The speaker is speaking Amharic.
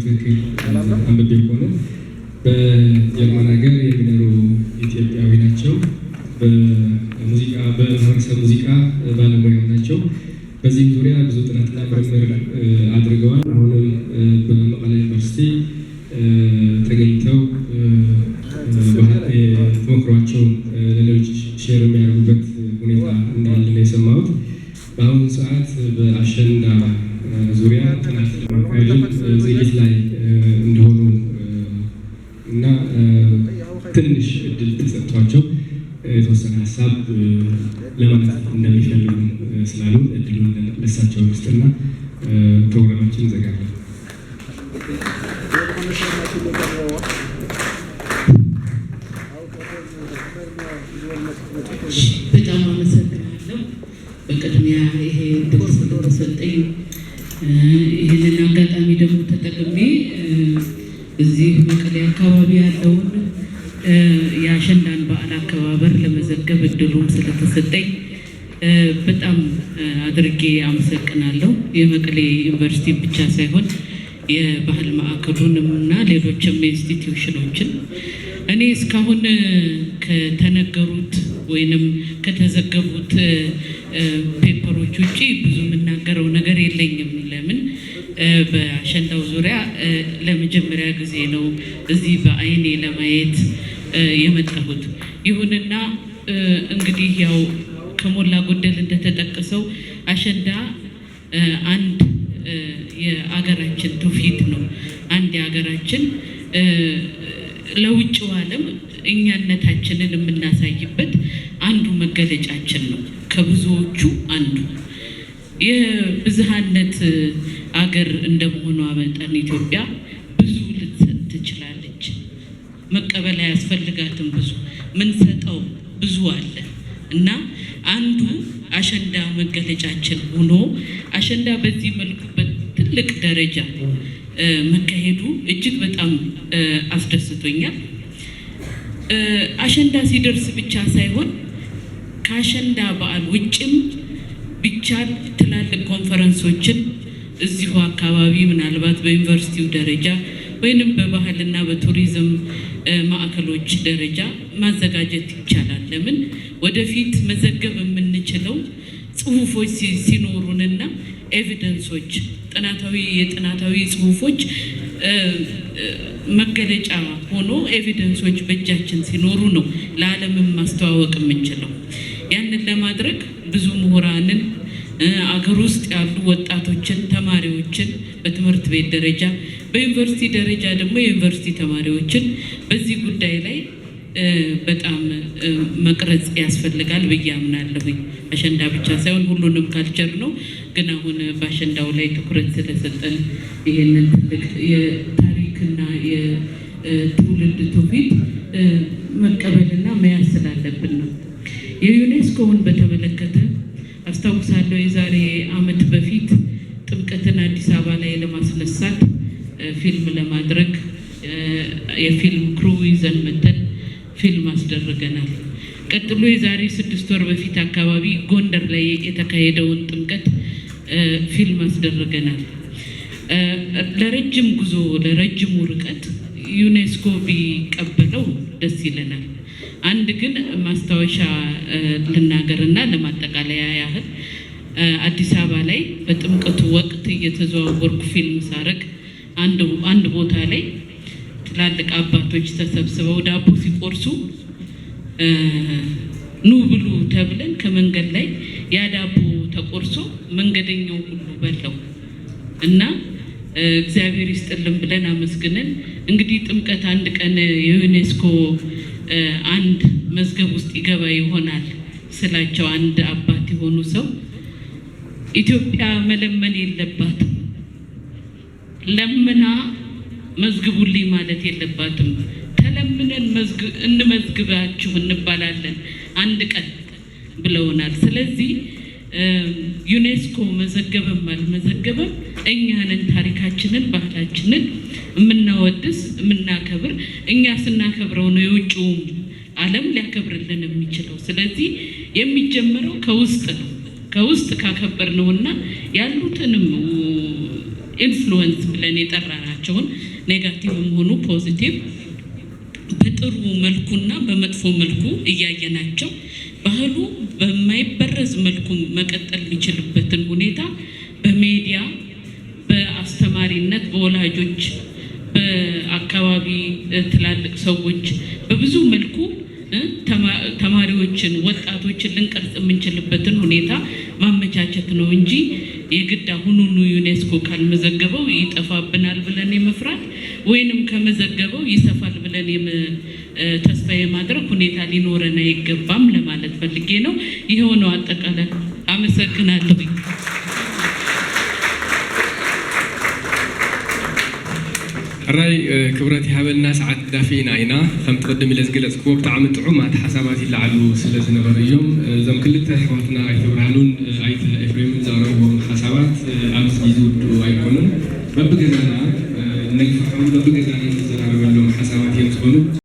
በትክክል አንብቤ ከሆነ በጀርመን ሀገር የሚኖሩ ኢትዮጵያዊ ናቸው። በሙዚቃ በማህበረሰብ ሙዚቃ ባለሙያ ናቸው። በዚህም ዙሪያ ብዙ ጥናትና ምርምር አድርገዋል። አሁንም በመቀሌ ዩኒቨርሲቲ ተገኝተው ተሞክሯቸውን ለሌሎች ሼር የሚያደርጉበት ሁኔታ እንዳለ ነው የሰማሁት። በአሁኑ ሰዓት በአሸንዳ ዙሪያ ጥናት ለማካሄድ ዝግጅት ላይ እንዲሆኑ እና ትንሽ እድል ተሰጥቷቸው የተወሰነ ሀሳብ ለማለት እንደሚፈልጉ ስላሉ እድሉን ለሳቸው ውስጥና ፕሮግራማችን እንዘጋለን። በጣም አመሰግናለሁ። በቅድሚያ ይሄ እድል ስለተሰጠኝ ይህንን አጋጣሚ ደግሞ ተጠቅሜ እዚህ መቀሌ አካባቢ ያለውን የአሸንዳን በዓል አከባበር ለመዘገብ እድሉም ስለተሰጠኝ በጣም አድርጌ አመሰግናለሁ። የመቀሌ ዩኒቨርሲቲ ብቻ ሳይሆን የባህል ማዕከሉንም እና ሌሎችም ኢንስቲትዩሽኖችን እኔ እስካሁን ከተነገሩት ወይንም ከተዘገቡት ፔፐሮች ውጪ ብዙ የምናገረው ነገር የለኝም። ለምን በአሸንዳው ዙሪያ ለመጀመሪያ ጊዜ ነው እዚህ በአይኔ ለማየት የመጣሁት። ይሁንና እንግዲህ ያው ከሞላ ጎደል እንደተጠቀሰው አሸንዳ አንድ የአገራችን ትውፊት ነው። አንድ የአገራችን ለውጭው ዓለም እኛነታችንን የምናሳይበት አንዱ መገለጫችን ነው። ከብዙዎቹ አንዱ የብዝሃነት አገር እንደመሆኗ መጠን ኢትዮጵያ ብዙ ልትሰጥ ትችላለች። መቀበል አያስፈልጋትም። ብዙ ምንሰጠው ብዙ አለ እና አንዱ አሸንዳ መገለጫችን ሆኖ አሸንዳ በዚህ መልኩ በትልቅ ደረጃ መካሄዱ እጅግ በጣም አስደስቶኛል። አሸንዳ ሲደርስ ብቻ ሳይሆን ከአሸንዳ በዓል ውጭም ቢቻል ትላልቅ ኮንፈረንሶችን እዚሁ አካባቢ ምናልባት በዩኒቨርሲቲው ደረጃ ወይንም በባህልና በቱሪዝም ማዕከሎች ደረጃ ማዘጋጀት ይቻላል። ለምን ወደፊት መዘገብ የምንችለው ጽሁፎች ሲኖሩንና ኤቪደንሶች የጥናታዊ ጽሁፎች መገለጫ ሆኖ ኤቪደንሶች በእጃችን ሲኖሩ ነው ለዓለምም ማስተዋወቅ የምንችለው። ያንን ለማድረግ ብዙ ምሁራንን አገር ውስጥ ያሉ ወጣቶችን፣ ተማሪዎችን በትምህርት ቤት ደረጃ በዩኒቨርሲቲ ደረጃ ደግሞ የዩኒቨርሲቲ ተማሪዎችን በዚህ ጉዳይ ላይ በጣም መቅረጽ ያስፈልጋል ብዬ አምናለሁኝ። አሸንዳ ብቻ ሳይሆን ሁሉንም ካልቸር ነው። ግን አሁን በአሸንዳው ላይ ትኩረት ስለሰጠን ይህንን ትልቅ የታሪክና የትውልድ ትውፊት መቀበልና መያዝ ስላለብን ነው። የዩኔስኮውን በተመለከተ አስታውሳለሁ የዛሬ ዓመት በፊት ጥምቀትን አዲስ አበባ ላይ ለማስነሳት ፊልም ለማድረግ የፊልም ክሩ ይዘን መተን ፊልም አስደርገናል። ቀጥሎ የዛሬ 6 ወር በፊት አካባቢ ጎንደር ላይ የተካሄደውን ጥምቀት ፊልም አስደርገናል። ለረጅም ጉዞ ለረጅሙ ርቀት ዩኔስኮ ቢቀበለው ደስ ይለናል። አንድ ግን ማስታወሻ ልናገርና ለማጠቃለያ ያህል አዲስ አበባ ላይ በጥምቀቱ ወቅት እየተዘዋወርኩ ፊልም ሳረግ አንድ ቦታ ላይ ትላልቅ አባቶች ተሰብስበው ዳቦ ሲቆርሱ ኑ ብሉ ተብለን ከመንገድ ላይ ያ ዳቦ ተቆርሶ መንገደኛው ሁሉ በላው እና እግዚአብሔር ይስጥልን ብለን አመስግነን እንግዲህ ጥምቀት አንድ ቀን የዩኔስኮ አንድ መዝገብ ውስጥ ይገባ ይሆናል ስላቸው አንድ አባት የሆኑ ሰው ኢትዮጵያ መለመን የለባትም፣ ለምና መዝግቡልኝ ማለት የለባትም፣ ተለምነን እንመዝግባችሁ እንባላለን አንድ ቀን ብለውናል። ስለዚህ ዩኔስኮ መዘገበም አልመዘገበም እኛንን ታሪካችንን ባህላችንን የምናወድስ የምናከብር እኛ ስናከብረው ነው የውጭውም ዓለም ሊያከብርልን የሚችለው። ስለዚህ የሚጀምረው ከውስጥ ነው። ከውስጥ ካከበርነውና ያሉትንም ኢንፍሉዌንስ ብለን የጠራናቸውን ኔጋቲቭም ሆኑ ፖዚቲቭ በጥሩ መልኩና በመጥፎ መልኩ እያየናቸው ባህሉ በማይበረዝ መልኩ መቀጠል የሚችልበትን ሁኔታ በሚዲያ በአስተማሪነት በወላጆች በአካባቢ ትላልቅ ሰዎች በብዙ መልኩ ተማሪዎችን ወጣቶችን ልንቀርጽ የምንችልበትን ሁኔታ ማመቻቸት ነው እንጂ የግድ አሁኑኑ ዩኔስኮ ካልመዘገበው ይጠፋብናል ብለን የመፍራት ወይንም ከመዘገበው ይሰፋል ብለን ተስፋ የማድረግ ሁኔታ ሊኖረን አይገባም ለማለት ፈልጌ ነው። ይሄው ነው አጠቃላይ። አመሰግናለሁ። راي كبرت هابلنا ساعات دافئين عينا خم تقدم إلى زجلس كوب تعم تعومات حسابات اللي علو سلسلة نبر اليوم زم كل حواتنا اعتبرانون عيت إفريم زارهم حسابات أمس يزود ويكونون ببجزانا نقفهم ببجزانا زارهم لهم حسابات يمسكونه